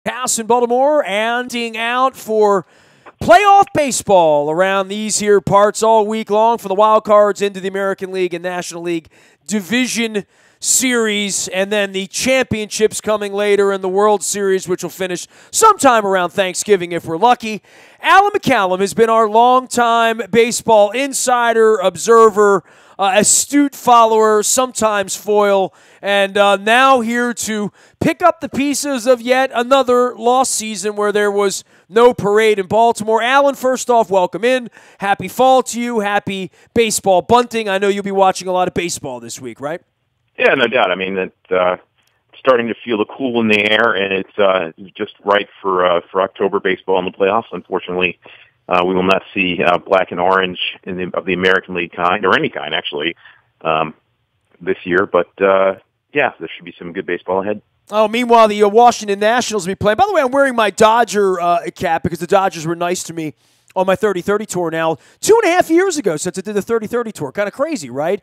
House in Baltimore and being out for playoff baseball around these here parts all week long for the wild cards into the American League and National League Division Series, and then the championships coming later in the World Series, which will finish sometime around Thanksgiving if we're lucky. Alan McCallum has been our longtime baseball insider, observer, astute follower, sometimes foil, and now here to pick up the pieces of yet another lost season where there was no parade in Baltimore. Alan, first off, welcome in. Happy fall to you. Happy baseball bunting. I know you'll be watching a lot of baseball this week, right? Yeah, no doubt. I mean, it's starting to feel the cool in the air, and it's just right for October baseball in the playoffs. Unfortunately, we will not see black and orange of the American League kind, or any kind, actually, this year. But, yeah, there should be some good baseball ahead. Oh, meanwhile, the Washington Nationals will be playing. By the way, I'm wearing my Dodger cap because the Dodgers were nice to me on my 30-30 tour now 2.5 years ago since I did the 30-30 tour. Kind of crazy, right?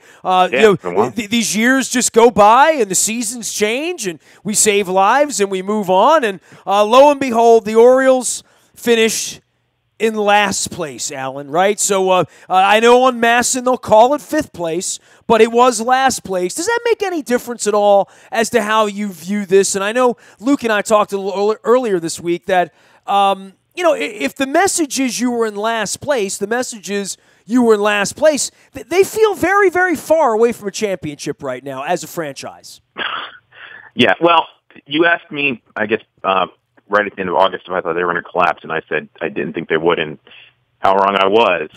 These years just go by and the seasons change and we save lives and we move on. And lo and behold, the Orioles finish in last place, Alan, right? So I know on Masson they'll call it fifth place, but it was last place. Does that make any difference at all as to how you view this? And I know Luke and I talked a little earlier this week that if the message is you were in last place, the message is you were in last place, they feel very, very far away from a championship right now as a franchise. Yeah, well, you asked me, I guess, right at the end of August if I thought they were going to collapse, and I said I didn't think they would, and how wrong I was.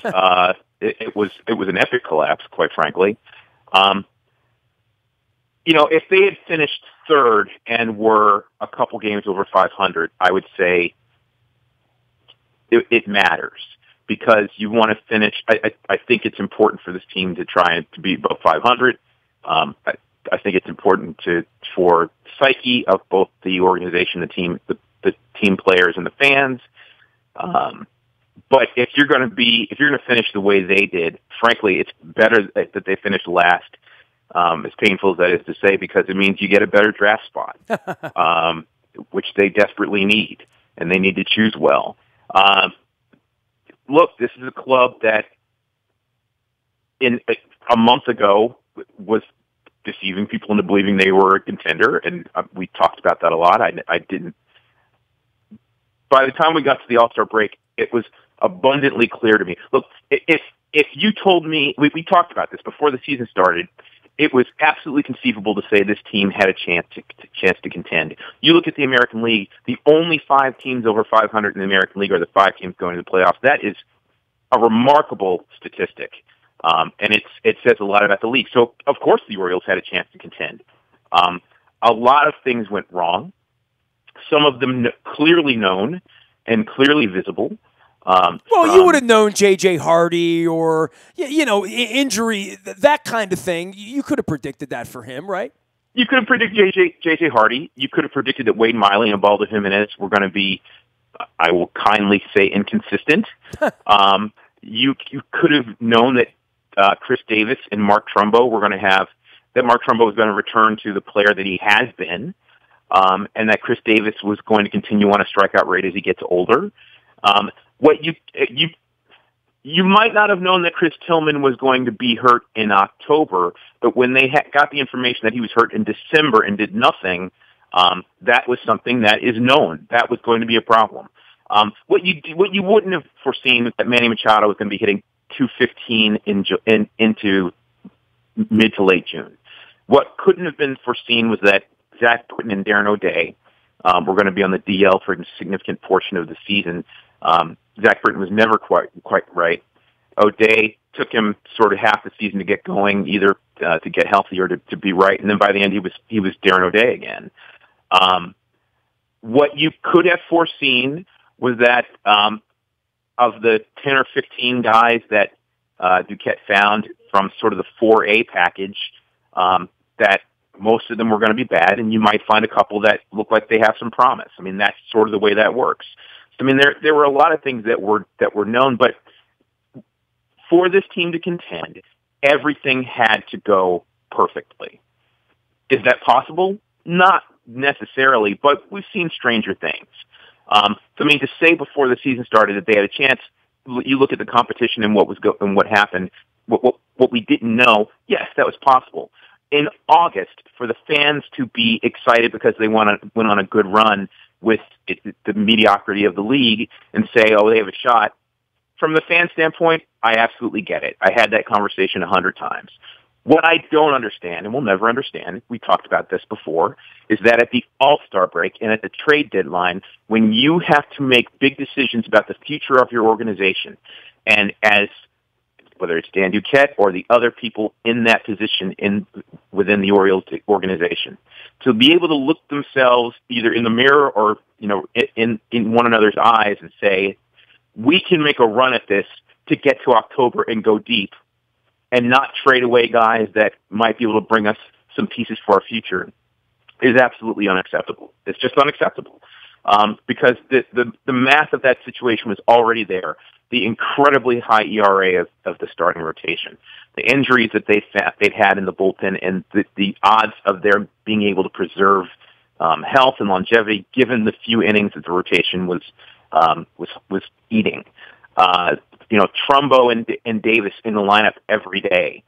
It was an epic collapse, quite frankly. If they had finished third and were a couple games over 500, I would say it matters because you want to finish. I think it's important for this team to try and to be above 500. I think it's important for psyche of both the organization, the team players, and the fans. But if you're going to finish the way they did, frankly, it's better that they finished last. As painful as that is to say, because it means you get a better draft spot, which they desperately need, and they need to choose well. Look, this is a club that a month ago was deceiving people into believing they were a contender, and we talked about that a lot. I didn't. By the time we got to the All-Star break, it was abundantly clear to me. Look, if you told me, we talked about this before the season started, it was absolutely conceivable to say this team had a chance to contend. You look at the American League, the only 5 teams over 500 in the American League are the 5 teams going to the playoffs. That is a remarkable statistic, and it says a lot about the league. So, of course, the Orioles had a chance to contend. A lot of things went wrong, some of them clearly known and clearly visible. You would have known J.J. Hardy or, injury, that kind of thing. You could have predicted that for him, right? You could have predicted J.J. Hardy. You could have predicted that Wade Miley and Ubaldo Jimenez were going to be, I will kindly say, inconsistent. You could have known that Chris Davis and Mark Trumbo were going to that Mark Trumbo was going to return to the player that he has been, and that Chris Davis was going to continue on a strikeout rate as he gets older. What you might not have known that Chris Tillman was going to be hurt in October, but when they got the information that he was hurt in December and did nothing, that was something that is known. That was going to be a problem. What you wouldn't have foreseen was that Manny Machado was going to be hitting 215 into mid to late June. What couldn't have been foreseen was that Zach Britton and Darren O'Day were going to be on the DL for a significant portion of the season. Zach Britton was never quite right. O'Day took him sort of half the season to get going, either to get healthy or to be right, and then by the end he was Darren O'Day again. What you could have foreseen was that of the 10 or 15 guys that Duquette found from sort of the 4A package, that most of them were going to be bad, and you might find a couple that look like they have some promise. I mean, that's sort of the way that works. I mean, there were a lot of things that were known, but for this team to contend, everything had to go perfectly. Is that possible? Not necessarily, but we've seen stranger things. So I mean, to say before the season started that they had a chance, you look at the competition and what happened, what we didn't know. Yes, that was possible. In August, for the fans to be excited because they went on a good run with the mediocrity of the league and say, oh, they have a shot. From the fan standpoint, I absolutely get it. I had that conversation 100 times. What I don't understand, and we'll never understand, we talked about this before, is that at the All-Star break and at the trade deadline, when you have to make big decisions about the future of your organization, and as whether it's Dan Duquette or the other people in that position within the Orioles organization, to be able to look themselves either in the mirror or in one another's eyes and say, we can make a run at this to get to October and go deep, and not trade away guys that might be able to bring us some pieces for our future, is absolutely unacceptable. It's just unacceptable. Because the math of that situation was already there. The incredibly high ERA of the starting rotation, the injuries that they'd had in the bullpen, and the odds of their being able to preserve health and longevity, given the few innings that the rotation was eating. Trumbo and Davis in the lineup every day.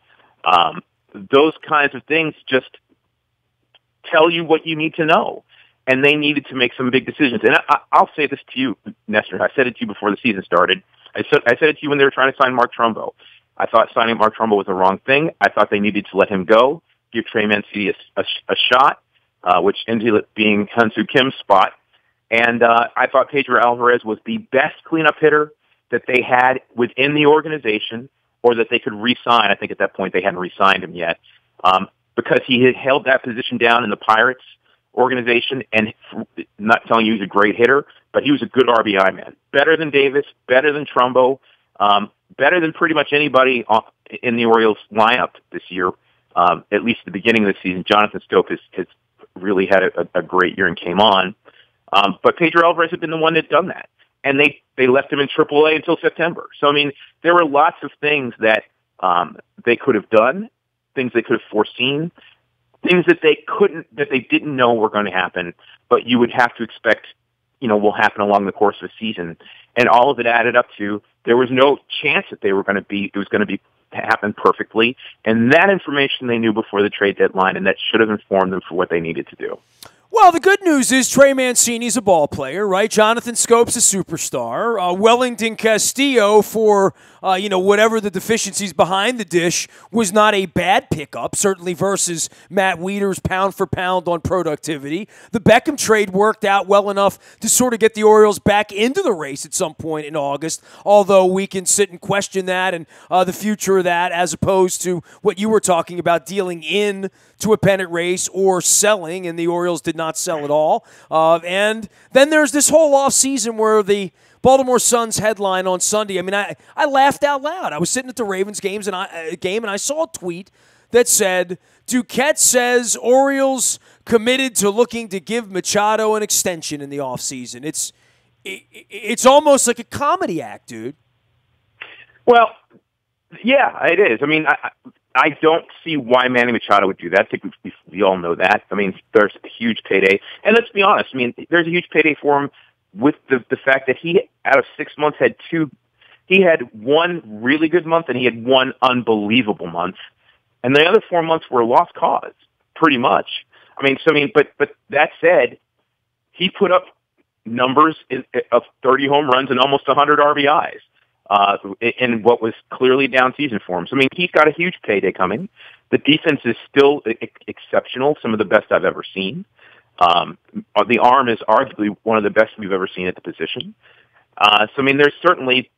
Those kinds of things just tell you what you need to know. And they needed to make some big decisions. And I'll say this to you, Nestor. I said it to you before the season started. I said it to you when they were trying to sign Mark Trumbo. I thought signing Mark Trumbo was the wrong thing. I thought they needed to let him go, give Trey Mancini a shot, which ended up being Hyun-Soo Kim's spot. And I thought Pedro Alvarez was the best cleanup hitter that they had within the organization, or that they could re-sign. I think at that point they hadn't re-signed him yet, because he had held that position down in the Pirates organization, and not telling you he's a great hitter, but he was a good RBI man. Better than Davis, better than Trumbo, better than pretty much anybody in the Orioles lineup this year, at least at the beginning of the season. Jonathan Stope has really had a great year and came on. But Pedro Alvarez had been the one that done that. And they left him in AAA until September. So, I mean, there were lots of things that they could have done, things they could have foreseen, things that they didn't know were going to happen, but you would have to expect, will happen along the course of the season. And all of it added up to, there was no chance that it was going to happen perfectly. And that information they knew before the trade deadline, and that should have informed them for what they needed to do. Well, the good news is Trey Mancini's a ball player, right? Jonathan Scope's a superstar. Wellington Castillo, for whatever the deficiencies behind the dish, was not a bad pickup, certainly versus Matt Wieters pound for pound on productivity. The Beckham trade worked out well enough to sort of get the Orioles back into the race at some point in August, although we can sit and question that and the future of that, as opposed to what you were talking about, dealing in to a pennant race or selling, and the Orioles did not sell at all. And then there's this whole offseason where the Baltimore Sun's headline on Sunday, I mean, I laughed out loud. I was sitting at the Ravens game, and I saw a tweet that said, Duquette says Orioles committed to looking to give Machado an extension in the offseason. It's almost like a comedy act, dude. Well, yeah, it is. I mean, I don't see why Manny Machado would do that. I think we all know that. I mean, there's a huge payday. And let's be honest, I mean, there's a huge payday for him with the fact that he, out of 6 months, he had one really good month and he had one unbelievable month. And the other 4 months were a lost cause, pretty much. But that said, he put up numbers of 30 home runs and almost 100 RBIs. In what was clearly down season for him. So, I mean, he's got a huge payday coming. The defense is still exceptional, some of the best I've ever seen. The arm is arguably one of the best we've ever seen at the position. So, I mean, there's certainly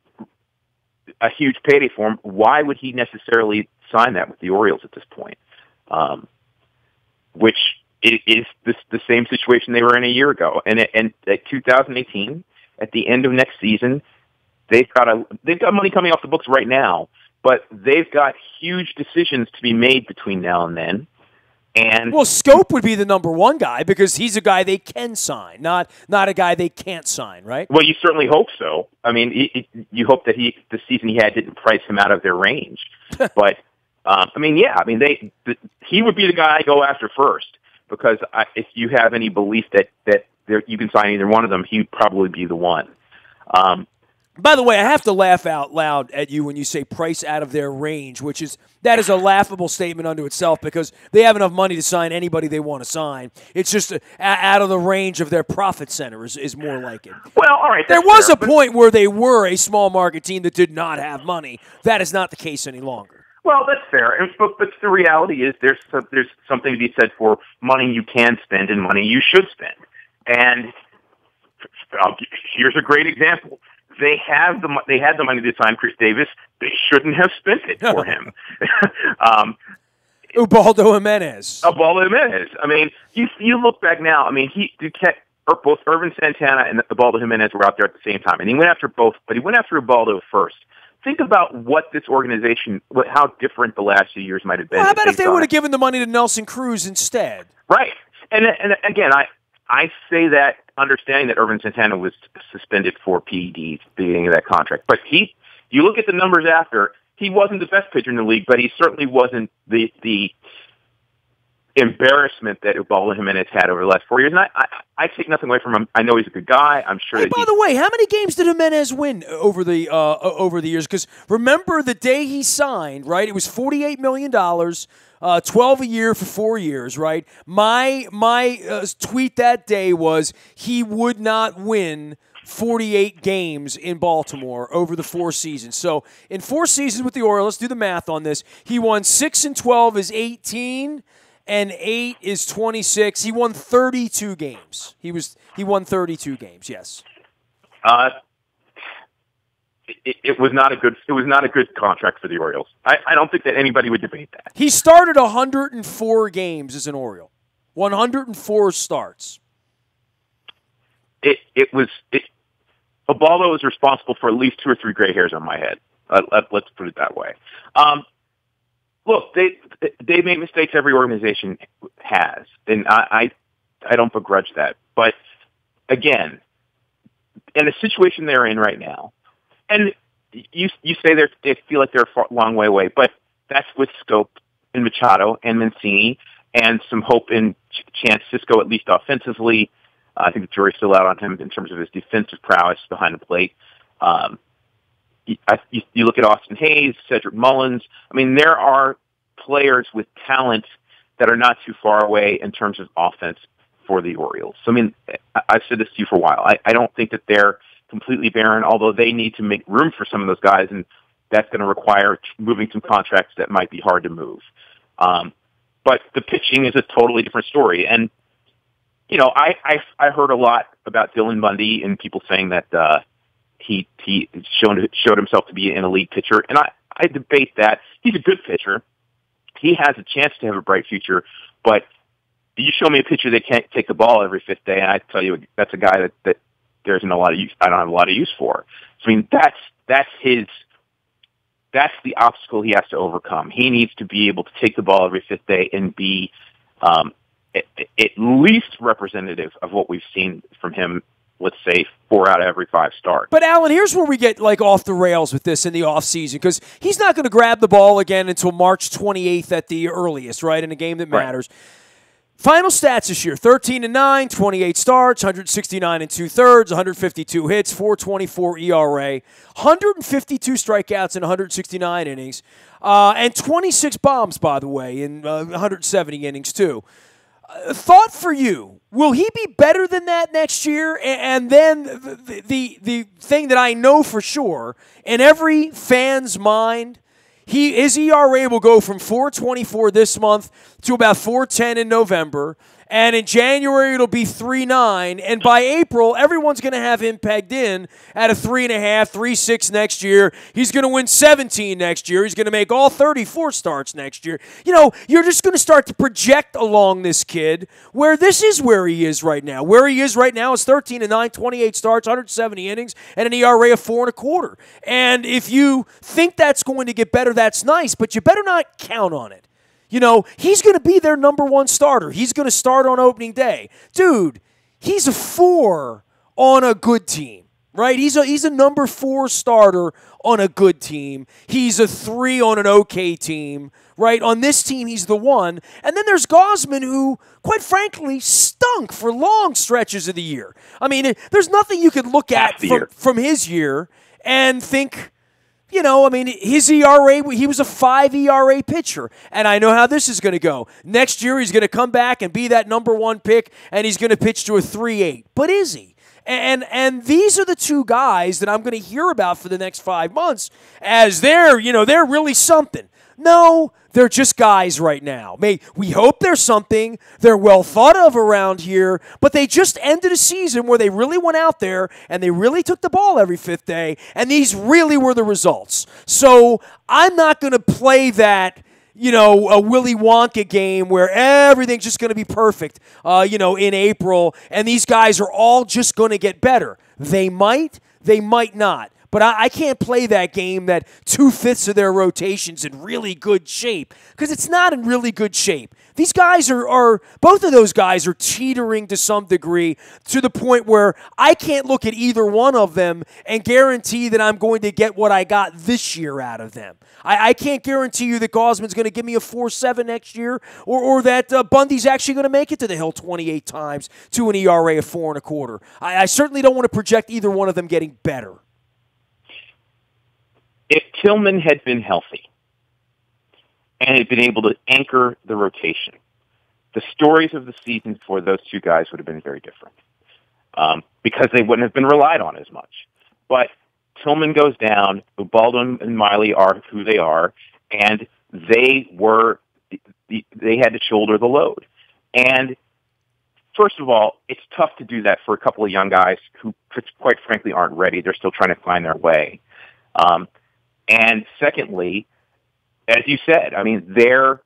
a huge payday for him. Why would he necessarily sign that with the Orioles at this point? Which is the same situation they were in a year ago. And at 2018, at the end of next season, they've got money coming off the books right now, but they've got huge decisions to be made between now and then. And well, Scope would be the number one guy because he's a guy they can sign, not a guy they can't sign, right? Well, you certainly hope so. I mean, you hope that the season he had didn't price him out of their range. But he would be the guy I go after first. because if you have any belief that you can sign either one of them, he'd probably be the one. By the way, I have to laugh out loud at you when you say price out of their range, that is a laughable statement unto itself because they have enough money to sign anybody they want to sign. It's just out of the range of their profit center is more like it. Well, all right. There was a point where they were a small market team that did not have money. That is not the case any longer. Well, that's fair, but the reality is there's something to be said for money you can spend and money you should spend. And here's a great example. They had the money to sign Chris Davis. They shouldn't have spent it for him. Ubaldo Jimenez. I mean, you look back now. I mean, both Irvin Santana and Ubaldo Jimenez were out there at the same time, and he went after both. But he went after Ubaldo first. Think about what this organization, how different the last few years might have been. Well, how about if they would have given the money to Nelson Cruz instead? Right, and again, I say that understanding that Irvin Santana was suspended for PEDs at the beginning of that contract. But you look at the numbers after, he wasn't the best pitcher in the league, but he certainly wasn't the embarrassment that Ubaldo Jimenez had over the last 4 years. And I take nothing away from him. I know he's a good guy. I'm sure. Hey, by the way, how many games did Jimenez win over the years? Because remember the day he signed, right? It was $48 million. 12 a year for 4 years, right? My tweet that day was he would not win 48 games in Baltimore over the 4 seasons. So in 4 seasons with the Orioles, let's do the math on this. He won 6 and 12 is 18, and 8 is 26. He won 32 games. He won 32 games. Yes. It was not a good contract for the Orioles. I don't think that anybody would debate that. He started 104 games as an Oriole. 104 starts. Ubaldo was responsible for at least 2 or 3 gray hairs on my head. Let's put it that way. Look, they made mistakes. Every organization has, and I don't begrudge that. But again, in the situation they're in right now. And you say they feel like they're a long way away, but that's with Scope and Machado and Mancini and some hope in Chance Cisco, at least offensively. I think the jury's still out on him in terms of his defensive prowess behind the plate. You look at Austin Hayes, Cedric Mullins. I mean, there are players with talent that are not too far away in terms of offense for the Orioles. So, I mean, I've said this to you for a while. I don't think that they're completely barren, although they need to make room for some of those guys, and that's going to require moving some contracts that might be hard to move. But the pitching is a totally different story. And, you know, I heard a lot about Dylan Bundy and people saying that he showed himself to be an elite pitcher, and I debate that. He's a good pitcher. He has a chance to have a bright future, but you show me a pitcher that can't take the ball every 5th day, and I tell you that's a guy that there isn't a lot of use. I don't have a lot of use for. So, I mean, that's the obstacle he has to overcome. He needs to be able to take the ball every 5th day and be at least representative of what we've seen from him. Let's say 4 out of every 5 starts. But, Alan, here's where we get like off the rails with this in the offseason, because he's not going to grab the ball again until March 28th at the earliest, right, in a game that matters. Right. Final stats this year, 13-9, 28 starts, 169 2/3, 152 hits, 4.24 ERA, 152 strikeouts in 169 innings, and 26 bombs, by the way, in 170 innings, too. Thought for you, will he be better than that next year? And then the thing that I know for sure, in every fan's mind, his ERA will go from 4.24 this month to about 4.10 in November. And in January, it'll be 3.9. And by April, everyone's going to have him pegged in at a 3.5, 3.6 next year. He's going to win 17 next year. He's going to make all 34 starts next year. You know, you're just going to start to project along this kid where this is where he is right now. Where he is right now is 13-9, 28 starts, 170 innings, and an ERA of 4.25. And if you think that's going to get better, that's nice, but you better not count on it. You know, he's going to be their number 1 starter. He's going to start on opening day. Dude, he's a 4 on a good team, right? He's a number 4 starter on a good team. He's a 3 on an okay team, right? On this team, he's the one. And then there's Gausman, who, quite frankly, stunk for long stretches of the year. I mean, there's nothing you could look at from his year and think, his ERA, he was a 5 ERA pitcher. And I know how this is going to go. Next year, he's going to come back and be that number 1 pick, and he's going to pitch to a 3.8. But is he? And these are the two guys that I'm going to hear about for the next 5 months as they're really something. No, they're just guys right now. We hope they're something. They're well thought of around here, but they just ended a season where they really went out there and they really took the ball every 5th day, and these really were the results. So I'm not going to play that, a Willy Wonka game where everything's just going to be perfect, in April, and these guys are all just going to get better. They might not. But I can't play that game that 2/5 of their rotation's in really good shape, because it's not in really good shape. These guys are both of those guys are teetering to some degree, to the point where I can't look at either one of them and guarantee that I'm going to get what I got this year out of them. I can't guarantee you that Gausman's going to give me a 4.7 next year, or that Bundy's actually going to make it to the hill 28 times to an ERA of 4.25. I certainly don't want to project either one of them getting better. If Tillman had been healthy and had been able to anchor the rotation, the stories of the season for those two guys would have been very different, because they wouldn't have been relied on as much. But Tillman goes down, Ubaldo and Miley are who they are, and they had to shoulder the load. And first of all, it's tough to do that for a couple of young guys who, quite frankly, aren't ready. They're still trying to find their way. And secondly, as you said, I mean, there's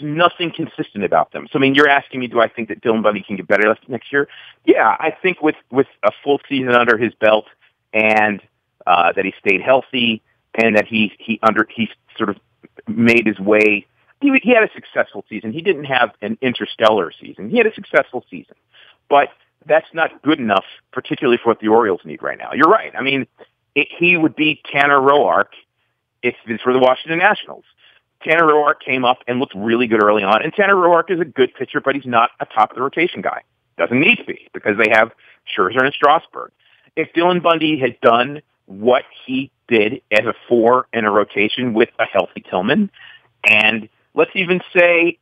nothing consistent about them. So, I mean, you're asking me, do I think that Dylan Bundy can get better next year? Yeah, I think with a full season under his belt, and that he stayed healthy, and that he sort of made his way. He had a successful season. He didn't have an interstellar season. He had a successful season, but that's not good enough, particularly for what the Orioles need right now. You're right. I mean, he would be Tanner Roark if it's for the Washington Nationals. Tanner Roark came up and looked really good early on, and Tanner Roark is a good pitcher, but he's not a top-of-the-rotation guy. Doesn't need to be, because they have Scherzer and Strasburg. If Dylan Bundy had done what he did as a 4 in a rotation with a healthy Tillman, and let's even say,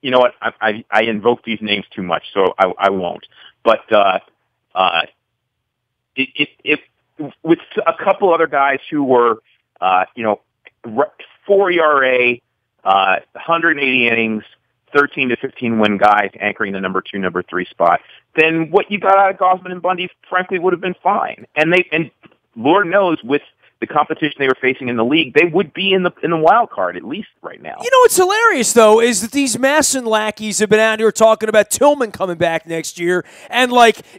you know what, I invoke these names too much, so I won't. But if with a couple other guys who were, 4 ERA, 180 innings, 13 to 15 win guys anchoring the number 2, number 3 spot, then what you got out of Gausman and Bundy, frankly, would have been fine. And Lord knows, with the competition they were facing in the league, they would be in the wild card, at least right now. You know what's hilarious, though, is that these Masson lackeys have been out here talking about Tillman coming back next year, and,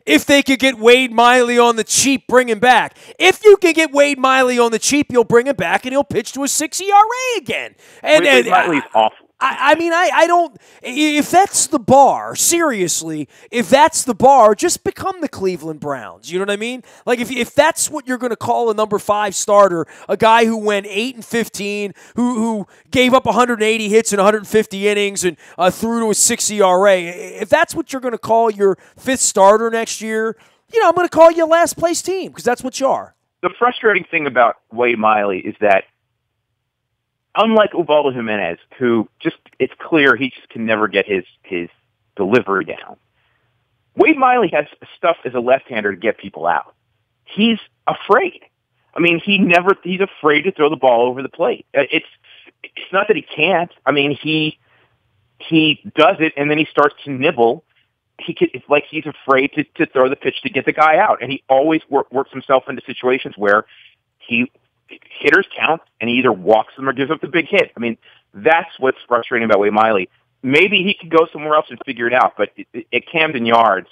if they could get Wade Miley on the cheap, bring him back. If you can get Wade Miley on the cheap, you'll bring him back, and he'll pitch to a 6 ERA again. Wade Miley's awful. I don't. If that's the bar, seriously, if that's the bar, just become the Cleveland Browns. You know what I mean? If that's what you're going to call a number 5 starter, a guy who went 8-15, who gave up 180 hits in 150 innings and threw to a 6 ERA. If that's what you're going to call your 5th starter next year, I'm going to call you a last place team, because that's what you are. The frustrating thing about Wade Miley is that, unlike Ubaldo Jimenez, who it's clear he just can never get his delivery down, Wade Miley has stuff as a left-hander to get people out. He's afraid. I mean, he's afraid to throw the ball over the plate. It's not that he can't. I mean, he does it, and then he starts to nibble. It's like he's afraid to throw the pitch to get the guy out, and he always works himself into situations where hitters count, and he either walks them or gives up the big hit. I mean, that's what's frustrating about Wade Miley. Maybe he could go somewhere else and figure it out, but at Camden Yards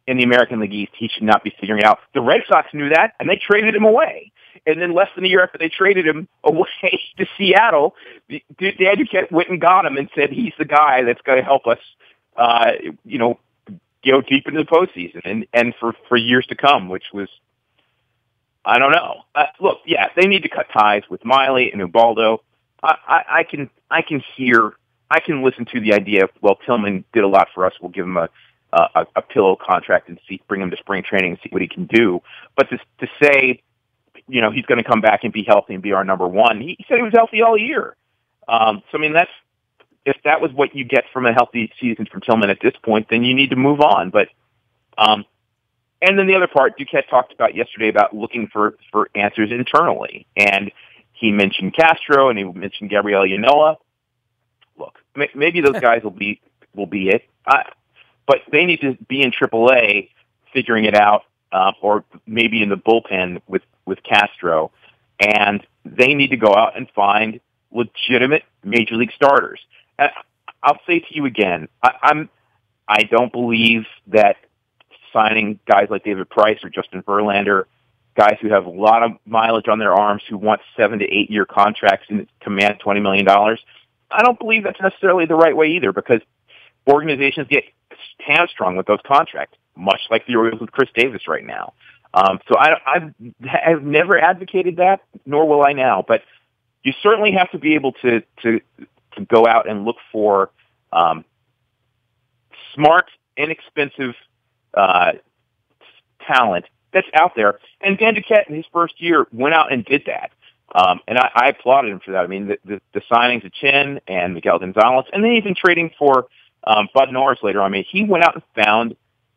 in the American League East, he should not be figuring it out. The Red Sox knew that, and they traded him away. And then less than a year after they traded him away to Seattle, Daddy went and got him and said he's the guy that's going to help us, go deep into the postseason and for years to come, which was I don't know. Look, yeah, they need to cut ties with Miley and Ubaldo. I can listen to the idea of, well, Tillman did a lot for us. We'll give him a pillow contract and bring him to spring training and see what he can do. But to say, he's going to come back and be healthy and be our number one, he said he was healthy all year. So I mean, if that was what you get from a healthy season from Tillman at this point, then you need to move on. But and then the other part, Duquette talked about yesterday about looking for answers internally. And he mentioned Castro and he mentioned Gabriel Yanoa. Look, maybe those guys will be it. But they need to be in AAA figuring it out, or maybe in the bullpen with Castro. And they need to go out and find legitimate major league starters. And I'll say to you again, I don't believe that signing guys like David Price or Justin Verlander, guys who have a lot of mileage on their arms, who want 7 to 8 year contracts and command $20 million. I don't believe that's necessarily the right way either, because organizations get hamstrung with those contracts, much like the Orioles with Chris Davis right now. So I've never advocated that, nor will I now. But you certainly have to be able to go out and look for smart, inexpensive talent that's out there. And Dan Duquette in his first year went out and did that. And I applauded him for that. I mean, the signings of Chin and Miguel Gonzalez, and then even trading for Bud Norris later on. I mean, he went out and found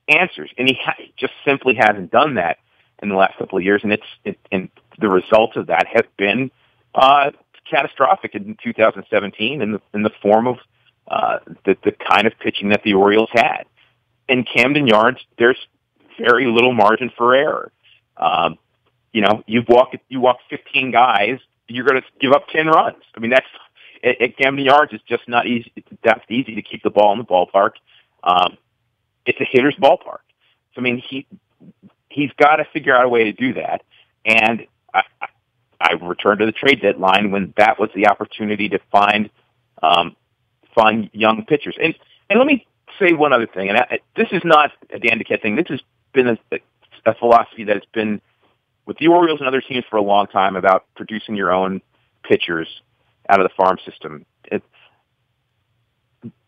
answers, and he just simply hasn't done that in the last couple of years. And and the results of that have been catastrophic in 2017 in the form of the kind of pitching that the Orioles had. In Camden Yards, there's very little margin for error. You walk 15 guys, you're going to give up 10 runs. I mean, that's at Camden Yards. It's just not easy. That's easy to keep the ball in the ballpark. It's a hitter's ballpark. So I mean, he's got to figure out a way to do that. And I returned to the trade deadline when that was the opportunity to find young pitchers. And let me say one other thing. And this is not a Dan Duquette thing. This has been a philosophy that has been with the Orioles and other teams for a long time about producing your own pitchers out of the farm system.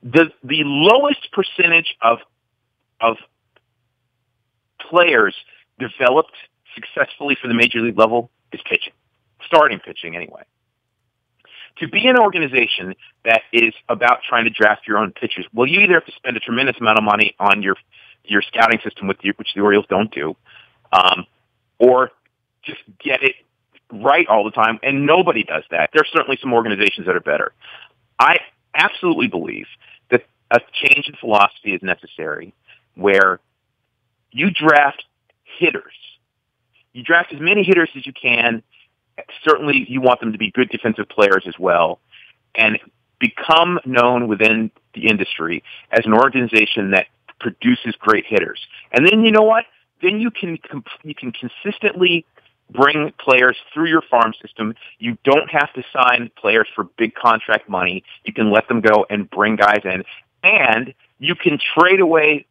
The lowest percentage of players developed successfully for the major league level is pitching, starting pitching anyway. To be an organization that is about trying to draft your own pitchers, well, you either have to spend a tremendous amount of money on your scouting system, which the Orioles don't do, or just get it right all the time, and nobody does that. There are certainly some organizations that are better. I absolutely believe that a change in philosophy is necessary, where you draft hitters. You draft as many hitters as you can. Certainly, you want them to be good defensive players as well, and become known within the industry as an organization that produces great hitters. And then you know what? Then you can consistently bring players through your farm system. You don't have to sign players for big contract money. You can let them go and bring guys in, and you can trade away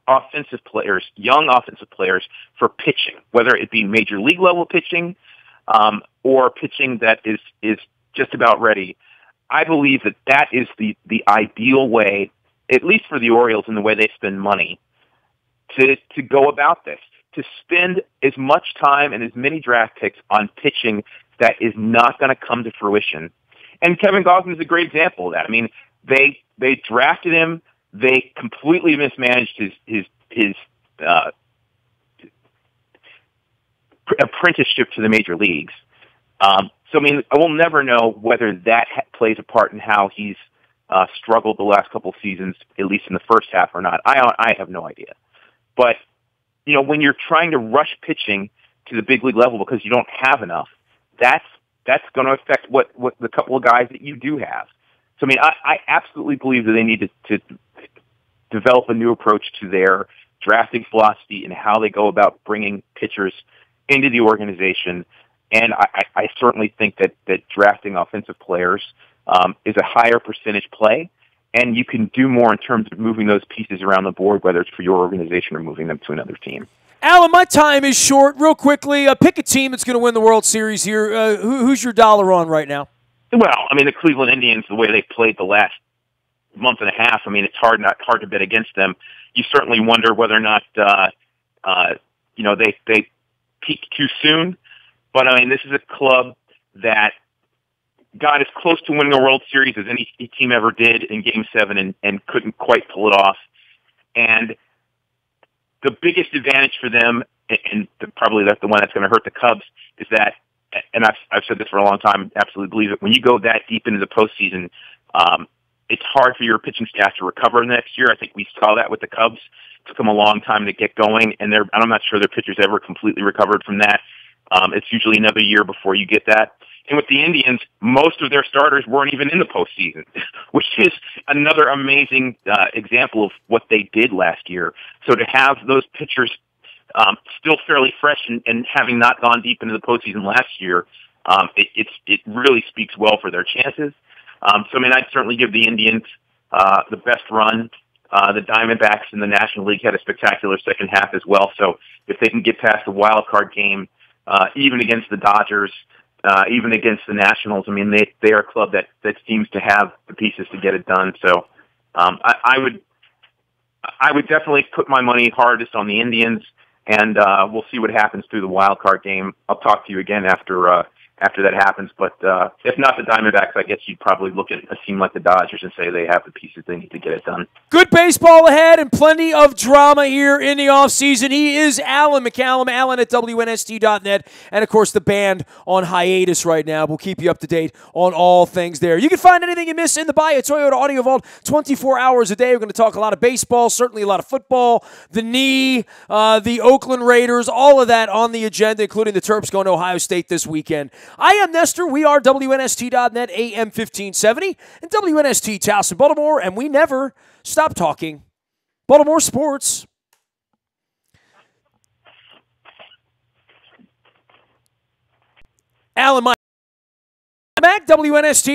offensive players, young offensive players, for pitching, whether it be major league level pitching or pitching that is just about ready. I believe that is the ideal way, at least for the Orioles in the way they spend money, to go about this, to spend as much time and as many draft picks on pitching that is not going to come to fruition. And Kevin Gausman is a great example of that. I mean, they drafted him. They completely mismanaged his apprenticeship to the major leagues. So, I mean, I will never know whether that plays a part in how he's struggled the last couple of seasons, at least in the first half, or not. I have no idea. But, when you're trying to rush pitching to the big league level because you don't have enough, that's going to affect what the couple of guys that you do have. So, I mean, I absolutely believe that they need to develop a new approach to their drafting philosophy and how they go about bringing pitchers into the organization. And I certainly think that drafting offensive players is a higher percentage play, and you can do more in terms of moving those pieces around the board, whether it's for your organization or moving them to another team. Alan, my time is short. Real quickly, pick a team that's going to win the World Series here. Who's your dollar on right now? Well, I mean, the Cleveland Indians, the way they played the last month and a half, I mean, it's hard to bet against them. You certainly wonder whether or not, they peaked too soon. But, I mean, this is a club that got as close to winning a World Series as any team ever did in Game 7 and couldn't quite pull it off. And the biggest advantage for them, and probably that's the one that's going to hurt the Cubs, is that, and I've said this for a long time, absolutely believe it, when you go that deep into the postseason, it's hard for your pitching staff to recover next year. I think we saw that with the Cubs. It took them a long time to get going, and I'm not sure their pitchers ever completely recovered from that. It's usually another year before you get that. And with the Indians, most of their starters weren't even in the postseason, which is another amazing example of what they did last year. So to have those pitchers still fairly fresh and having not gone deep into the postseason last year, it really speaks well for their chances. So, I mean, I'd certainly give the Indians the best run. The Diamondbacks in the National League had a spectacular second half as well. So if they can get past the wild card game, even against the Dodgers, even against the Nationals, I mean, they are a club that seems to have the pieces to get it done. So I would definitely put my money hardest on the Indians, and we'll see what happens through the wild card game. I'll talk to you again after that happens. But if not the Diamondbacks, I guess you'd probably look at a team like the Dodgers and say they have the pieces they need to get it done. Good baseball ahead and plenty of drama here in the offseason. He is Alan McCallum, Alan at WNST.net, and, of course, the band on hiatus right now. We'll keep you up to date on all things there. You can find anything you miss in the Buy a Toyota Audio Vault 24 hours a day. We're going to talk a lot of baseball, certainly a lot of football, the knee, the Oakland Raiders, all of that on the agenda, including the Terps going to Ohio State this weekend. I am Nestor. We are WNST.net, AM 1570, and WNST Towson, Baltimore, and we never stop talking Baltimore sports. Alan Mack, WNST.